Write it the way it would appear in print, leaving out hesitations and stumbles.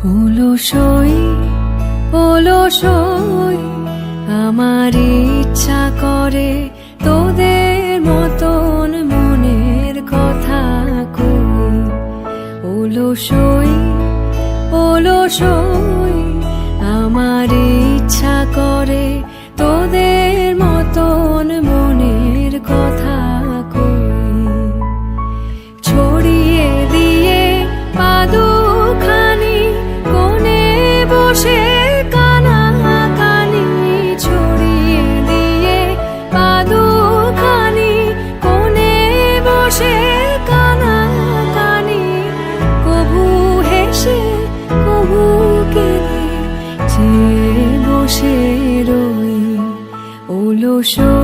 অলসই অলসই আমার ইচ্ছা করে তোদের মতন মনের কথা কই। অলসই অলসই আমার ইচ্ছা করে তোদের মতন মনের কথা কই। ছড়িয়ে দিয়ে পাদুখানি কোণে বসে কানাকানি, ছড়িয়ে দিয়ে পাদুখানি কোণে বসে কানাকানি, কভু হেসে কভু কেঁদে চেয়ে বসে রই। অলসই